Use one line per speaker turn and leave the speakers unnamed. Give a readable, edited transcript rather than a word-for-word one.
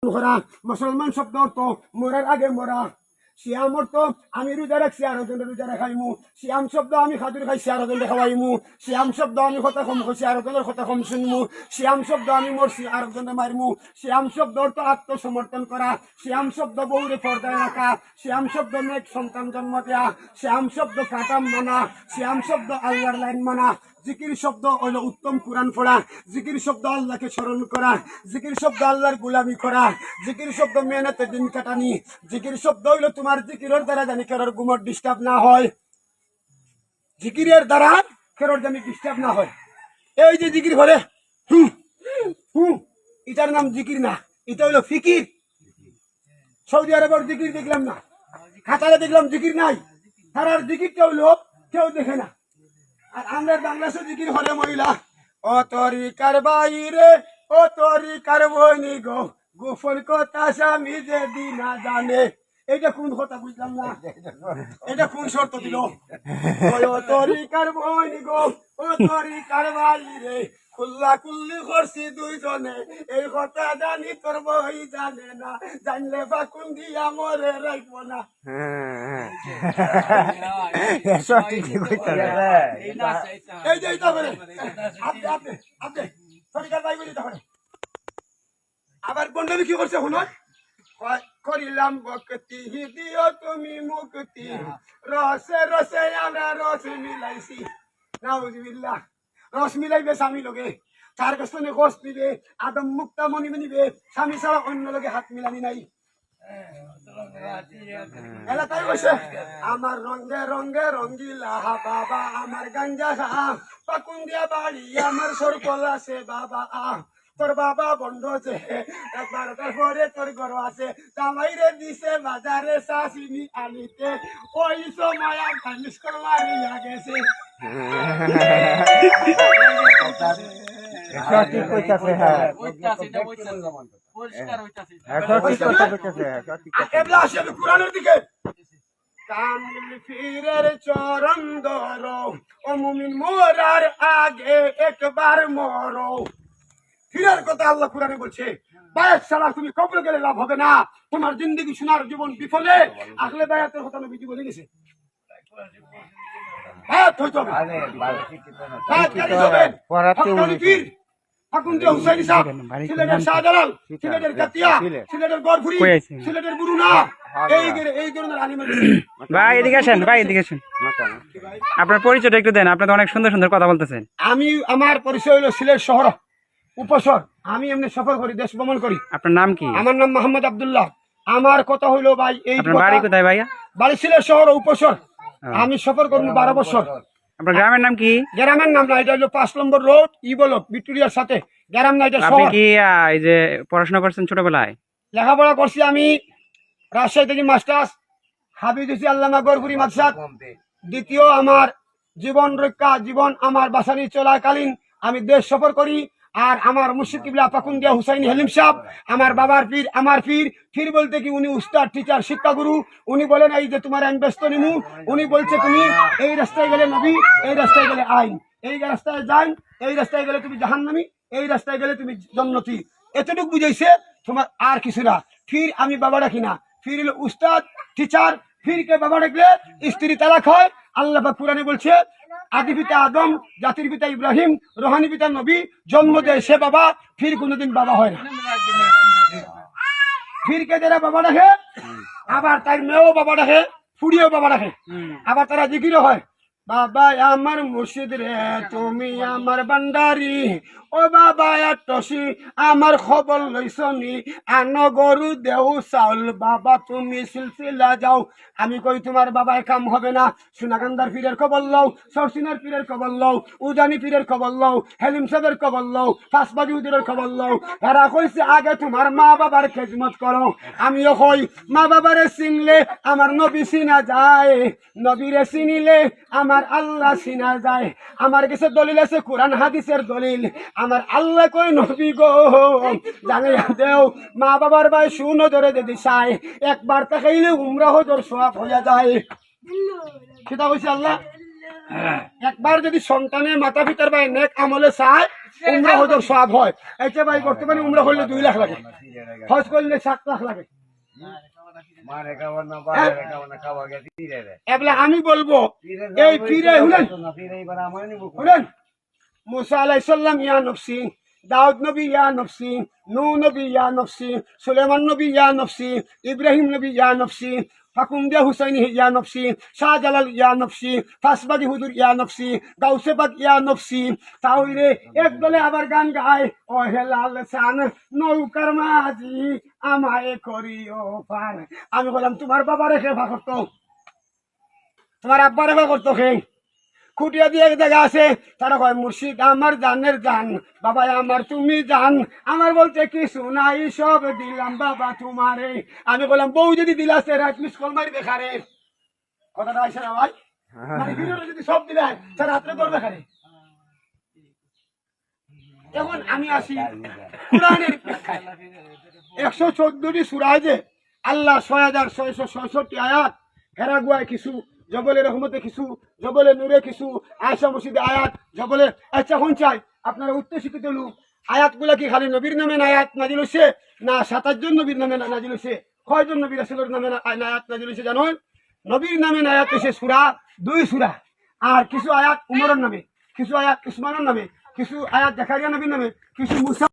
করা মুসলমান শব্দ অর্থ মরার আগে মরা। সিয়াম অর্থ আমি রোজা রাখছি আর ওজনে রোজা রাখাইমু। সিয়াম শব্দ আমি খাদুর খাইছি আর ওজনে খাওয়াইমু। সিয়াম শব্দ আমি কথা কম খাইছি আর ওজনের কথা কম শুনমু। সিয়াম শব্দ আমি মরছি আর ওজনে মারমু। সিয়াম শব্দ অর্থ আত্মসমর্পণ করা। সিয়াম শব্দ বউরে পর্দায় রাখা। সিয়াম শব্দ নেক সন্তান জন্ম দেয়া। সিয়াম শব্দ কাটাম মানা। সিয়াম শব্দ আল্লাহর লাইন মানা। জিকির শব্দ হইল উত্তম কুরআন পড়া। জিকির শব্দ আল্লাহকে স্মরণ করা। জিকির শব্দ আল্লাহর গোলামি করা। জিকির শব্দ মেহনতে দিন কাটানি। জিকির শব্দ হইল তোমার জিকিরের দ্বারা জানি কারোর ঘুমর ডিস্টার্ব না হয়। জিকিরের দ্বারা কারোর জানি ডিস্টার্ব না হয়। এই যে জিকির করে এটার নাম জিকির না, এটা হইল ফিকির। সৌদি আরবের জিকির দেখলাম না, কাতারে দেখলাম জিকির নাই। তারার জিকিরটা হইল কেউ দেখে না। আর আমরা বাংলাদেশের জিকির হলে মহিলা ও তরিকার বাইরে ও তরিকার বইনি গো গোফল কথা স্বামী যে দিনা জানে। এইটা কোন কথা বুঝলাম না, এটা কোন শর্ত দিল? ও তরিকার বইনি গো ও তরিকার বাইরে খুল্লা কুল্লি করছি দুইজনে, এই কথা জানি তোর বই জানে না, জানলে ফাকুন দিয়া মরে রাখবো না। এই যে এইটা করে তরিকার বাই বলি তখন আবার বন্ধু কি করছে শুনো, করিলাম ভক্তি দিও তুমি মুক্তি, রসে রসে আমরা রস মিলাইছি। নাউজুবিল্লাহ, রস মিলাইবে স্বামী লোকে, তার কাছে গোস নিবে, আদম মুক্তা মনি নিবে, স্বামী ছাড়া অন্য লোকে হাত মিলানি নাই। এলাকায় বসে আমার রঙে রঙে রঙ্গিলা বাবা, আমার গাঞ্জা খা পাকুন দিয়া বাড়ি, আমার সরকল আছে বাবা তোর বাবা বন্ধ আছে, একবার পরে তোর ঘর আছে, জামাইরে দিছে বাজারে চাষিনি আনিতে, ওই সময় ঘানিস মারিয়া গেছে। কুরআনের দিকে কামিল ফিরের চরণ ধরো ও মুমিন মরার আগে একবার মরো। ফিরার কথা আল্লাহ কুরআনে বলছে, বায়াত ছাড়া তুমি কবরে গেলে লাভ হবে না, তোমার জিন্দেগি সোনার জীবন বিফলে। আসলে বায়াতের কথা নবীজি বলে গেছে, বায়াত হইতে হবে, বায়াত কারি হবেন হক্কানি পীর ফাকুন্দিয়া হুসাইনি সাহেব, সিলেটের শাহজালাল, সিলেটের কাতিয়া, সিলেটের গড়ফুরি, সিলেটের বুরুনা, এই ধরনের আলিমের।
ভাই এদিকে আসেন, ভাই এদিকে আসেন, আপনার পরিচয়টা একটু দেন। আপনি তো অনেক সুন্দর সুন্দর কথা বলতেছেন।
আমি আমার পরিচয় হলো সিলেট শহর উপশহর, আমি এমনি সফর করি, দেশ ভ্রমণ করি।
আপনার নাম কি?
আমার নাম মোহাম্মদ আব্দুল্লাহ। আমার কথা হইলো ভাই এই,
আপনার বাড়ি কোথায় ভাইয়া?
বাড়ি সিলেট শহর উপশহর। আমি সফর করবো 12 বছর।
আপনার গ্রামের নাম কি?
গ্রামের নাম না, এটা হলো 5 নম্বর রোড ই ব্লক ভিক্টোরিয়ার সাথে, গ্রাম না এটা শহর।
আপনি কি এই যে পড়াশোনা করছেন ছোটবেলায়?
লেখাপড়া করছি আমি রাজশাহী থেকে মাস্টার্স, হাফিজ হইছি আল্লামা গড়ফুরি মাদ্রাসা। দ্বিতীয় আমার জীবন রক্ষা, জীবন আমার বাসানি চলাকালীন আমি দেশ সফর করি। আর আমার মুর্শিদ কিবলা পাকুন্দিয়া হুসাইন হালিম সাহেব আমার বাবার পীর, আমার পীর। পীর বলতে কি উনি উস্তাদ, টিচার, শিক্ষাগুরু। উনি বলেন এই যে তোমার আমি ব্যস্ত নিমু, উনি বলছে তুমি এই রাস্তায় গেলে নবী, এই রাস্তায় গেলে আইন, এই রাস্তায় যান, এই রাস্তায় গেলে তুমি জাহান্নামী, এই রাস্তায় গেলে তুমি জান্নাতি। এতটুকু বুঝাইছে, তোমার আর কিছু না। ফির আমি বাবা ডাকি না, ফির হলো উস্তাদ, টিচার। ফিরকে বাবা ডাকলে স্ত্রী তালাক হয়। আল্লাহ পাক কুরআনে বলছে আদি পিতা আদম, জাতির পিতা ইব্রাহিম, রোহানি পিতা নবী, জন্ম দেয় সে বাবা, ফির কোনোদিন বাবা হয় না। ফিরকে যারা বাবা ডাকে, আবার তার মেয়েও বাবা ডাকে, ফুড়িও বাবা ডাকে, আবার তারা জিকিরও হয়। বাবা আমার মুর্শিদ রে তুমি আমার ভান্ডারি, ও বাবা টসি আমার খবর লইছনি, আনো গরু দেও চাউল, বাবা তুমি সিলসিলা যাও। আমি কই তোমার বাবায় কাম হবে না, সোনাকান্দার পীরের খবর লও, সরসিনার পীরের খবর লও, উজানি পীরের খবর লও, হেলিম সাহেবের খবর লও, ফাঁসবাজি উদ্দিনের খবর লও। এরা কইছে আগে তোমার মা বাবার খেদমত করো। আমিও কই মা বাবারে চিনলে আমার নবী চিনা যায়, নবীরে চিনিলে আমার আল্লাহ চিনা যায়। আমার কাছে দলিল আছে, কোরআন হাদিসের দলিল। আমার আল্লাহ কই নবী গো জানাইয়া দেও, মা বাবার ভাই সুনজরে যদি চায়, একবার তাকাইলে উমরা হজর সওয়াব হইয়া যায়। সেটা কইছে আল্লাহ। একবার যদি সন্তানের মাতা পিতার ভাই নেক আমলে চায় উমরা হজর সব হয়। এইটা ভাই বর্তমানে উমরা করলে 2 লাখ লাগে, হজ করলে 7 লাখ লাগে। এবার আমি বলবো এই ফিরে শুনেন, মুসা আলাইহিস সালাম ইয়া নফসি, দাউদ নবী ইয়া নফসি, নূহ নবী ইয়া নফসি, সুলাইমান নবী ইয়া নফসি, ইব্রাহিম নবী ইয়া নফসি, ফাকুন্দে হুসাইন ইয়া নফসি, শাহজালাল ইয়া নফসি, ফাসবাদি হুজুর ইয়া নফসি, গাউসে পাক ইয়া নফসি। তাহলে এক দলে আবার গান গায়, ও হেলাল সান নৌকার মাঝি আমায় করিও পার। আমি বললাম তোমার বাবা রেখে ভা করতো, তোমার আব্বা রেখা করতো কে? খুঁটিয়া দিয়ে এক জায়গা আছে, তারা কয় মুর্শিদ আমার জানের জান, বাবা আমার তুমি জান, আমার বলতে কিছু নাই সব দিলাম বাবা তোমারে। আমি বললাম বউ যদি দিলাসে রাত মিস কল মারি দেখারে, কথাটা আসে না ভাই? মানে ভিডিওটা যদি সব দিলাই স্যার রাত্রে করবে খারে। এখন আমি আসি কোরআনের ব্যাখ্যায়। 114টি সূরা যে আল্লাহ 6666 আয়াত, হেরাগুয়ায় কিছু, জবলে রহমতে কিছু, জবলে নূরে কিছু, আয়েশা মসজিদে আয়াত, জবলে। আচ্ছা কোন চাই আপনারা উচ্চশিক্ষিত লোক, আয়াতগুলা কি খালি নবীর নামে আয়াত নাজিল হইছে না 27 জন নবীর নামে নাজিল হইছে? কয়জন নবী রাসূলের নামে আয়াত নাজিল হইছে জানেন? নবীর নামে আয়াত হইছে সূরা 2 সূরা, আর কিছু আয়াত উমরের নামে, কিছু আয়াত উসমানের নামে, কিছু আয়াত জাকারিয়া নবীর নামে, কিছু মুসা